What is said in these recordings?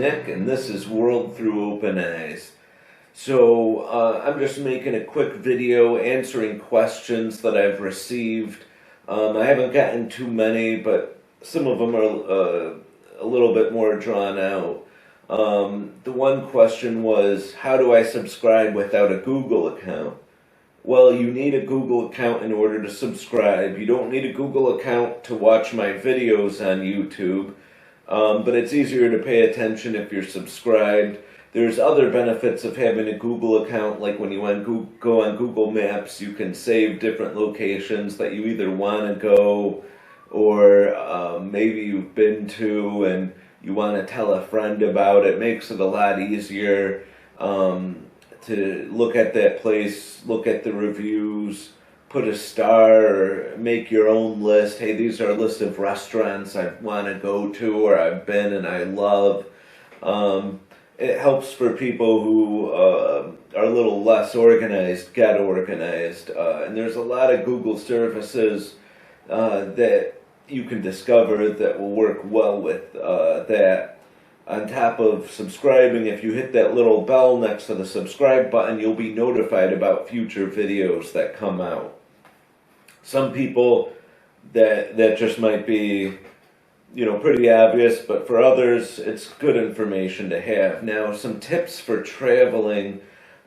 Nick, and this is World Through Open Eyes. So I'm just making a quick video answering questions that I've received. I haven't gotten too many, but some of them are a little bit more drawn out. The one question was, how do I subscribe without a Google account? Well, you need a Google account in order to subscribe. You don't need a Google account to watch my videos on YouTube, but it's easier to pay attention if you're subscribed. There's other benefits of having a Google account, like when you go on Google Maps, you can save different locations that you either want to go or maybe you've been to and you want to tell a friend about it. Makes it a lot easier to look at that place, look at the reviews, put a star, or make your own list. Hey, these are a list of restaurants I want to go to or I've been and I love. It helps for people who are a little less organized, get organized. And there's a lot of Google services that you can discover that will work well with that. On top of subscribing, if you hit that little bell next to the subscribe button, you'll be notified about future videos that come out. Some people, that just might be, pretty obvious, but for others, it's good information to have. Now, some tips for traveling.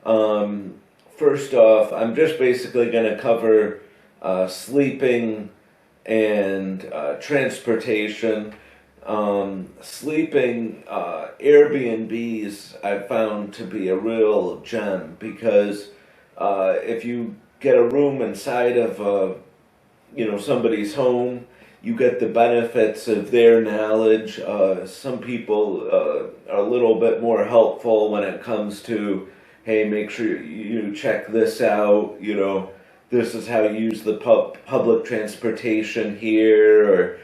First off, I'm just basically going to cover sleeping and transportation. Sleeping, Airbnbs I've found to be a real gem because if you get a room inside of somebody's home, you get the benefits of their knowledge. Some people are a little bit more helpful when it comes to, hey, make sure you check this out, this is how you use the public transportation here, or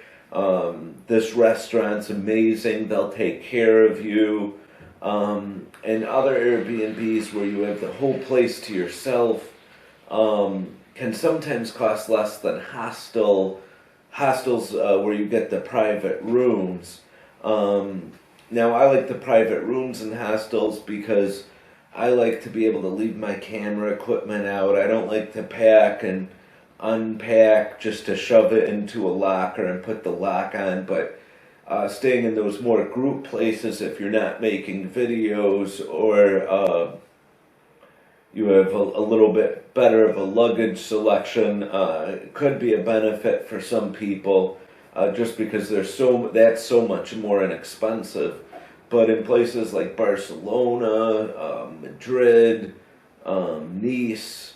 this restaurant's amazing, they'll take care of you. And other Airbnbs where you have the whole place to yourself can sometimes cost less than hostels where you get the private rooms. Now, I like the private rooms in hostels because I like to be able to leave my camera equipment out. I don't like to pack and unpack just to shove it into a locker and put the lock on, but staying in those more group places, if you're not making videos or you have a little bit better of a luggage selection, could be a benefit for some people just because that's so much more inexpensive. But in places like Barcelona, Madrid, Nice,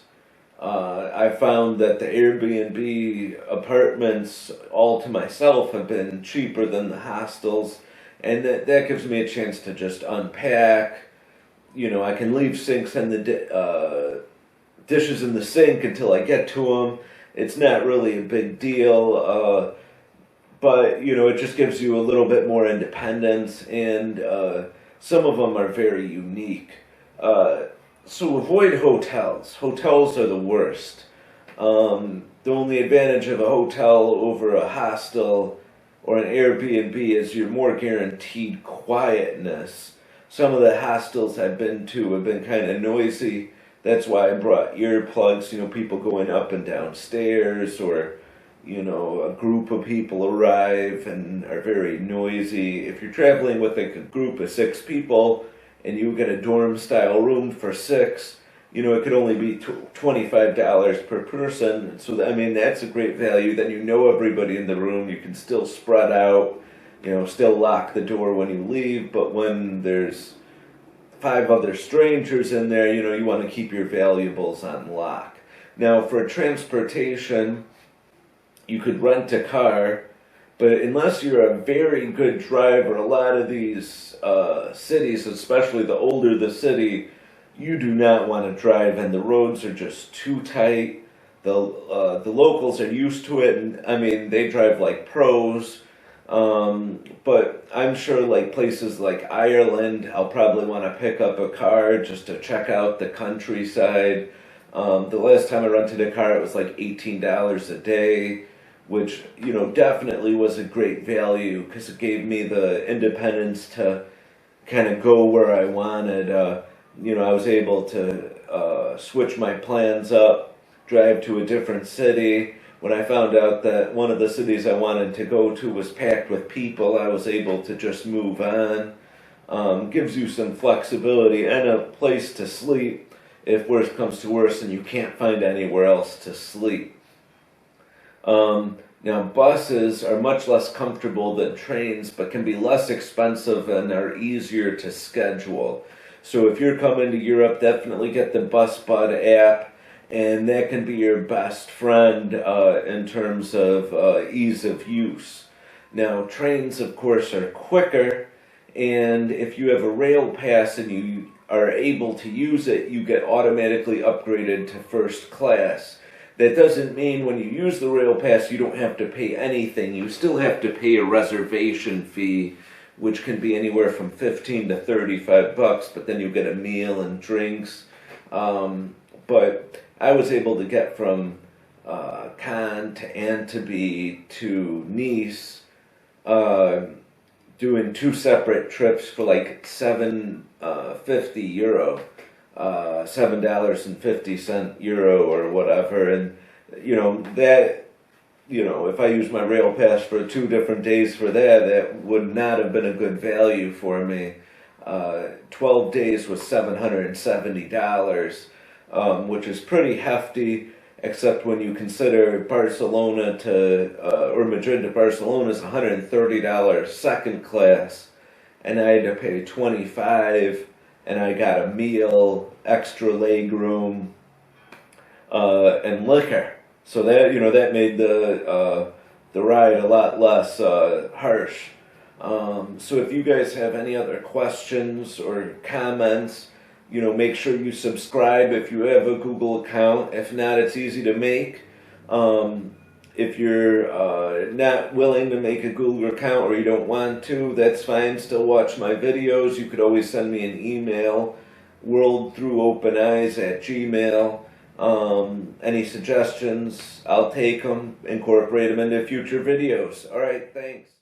I found that the Airbnb apartments all to myself have been cheaper than the hostels, and that gives me a chance to just unpack. I can leave sinks and the dishes in the sink until I get to them. It's not really a big deal, but it just gives you a little bit more independence, and some of them are very unique. So avoid hotels. Hotels are the worst. The only advantage of a hotel over a hostel or an Airbnb is you're more guaranteed quietness. Some of the hostels I've been to have been kind of noisy. That's why I brought earplugs, people going up and down stairs, or, a group of people arrive and are very noisy. If you're traveling with a group of 6 people, and you get a dorm-style room for 6, it could only be $25 per person. So, that's a great value. Then everybody in the room. You can still spread out, still lock the door when you leave. But when there's 5 other strangers in there, you want to keep your valuables on lock. Now, for transportation, you could rent a car. But unless you're a very good driver, a lot of these cities, especially the older the city, you do not want to drive, and the roads are just too tight. The locals are used to it, and they drive like pros. But I'm sure like places like Ireland, I'll probably want to pick up a car just to check out the countryside. The last time I rented a car, it was like $18 a day. Which, definitely was a great value because it gave me the independence to kind of go where I wanted. I was able to switch my plans up, drive to a different city. When I found out that one of the cities I wanted to go to was packed with people, I was able to just move on. Gives you some flexibility and a place to sleep if worse comes to worse and you can't find anywhere else to sleep. Now, buses are much less comfortable than trains, but can be less expensive and are easier to schedule. So if you're coming to Europe, definitely get the BusBud app, and that can be your best friend in terms of ease of use. Now, trains, of course, are quicker, and if you have a rail pass and you are able to use it, you get automatically upgraded to first class. That doesn't mean when you use the rail pass you don't have to pay anything. You still have to pay a reservation fee, which can be anywhere from $15 to $35, but then you get a meal and drinks. But I was able to get from Cannes to Antibes to Nice, doing two separate trips for like €7.50, €7.50 or whatever, and if I used my rail pass for 2 different days for that would not have been a good value for me. 12 days was $770, which is pretty hefty, except when you consider Barcelona to or Madrid to Barcelona is $130 second class, and I had to pay $25, and I got a meal, extra leg room, and liquor. So that made the ride a lot less harsh. So if you guys have any other questions or comments, make sure you subscribe if you have a Google account. If not, it's easy to make. If you're not willing to make a Google account or you don't want to, that's fine. Still watch my videos. You could always send me an email, worldthroughopeneyes@gmail.com. Any suggestions, I'll take them, incorporate them into future videos. All right, thanks.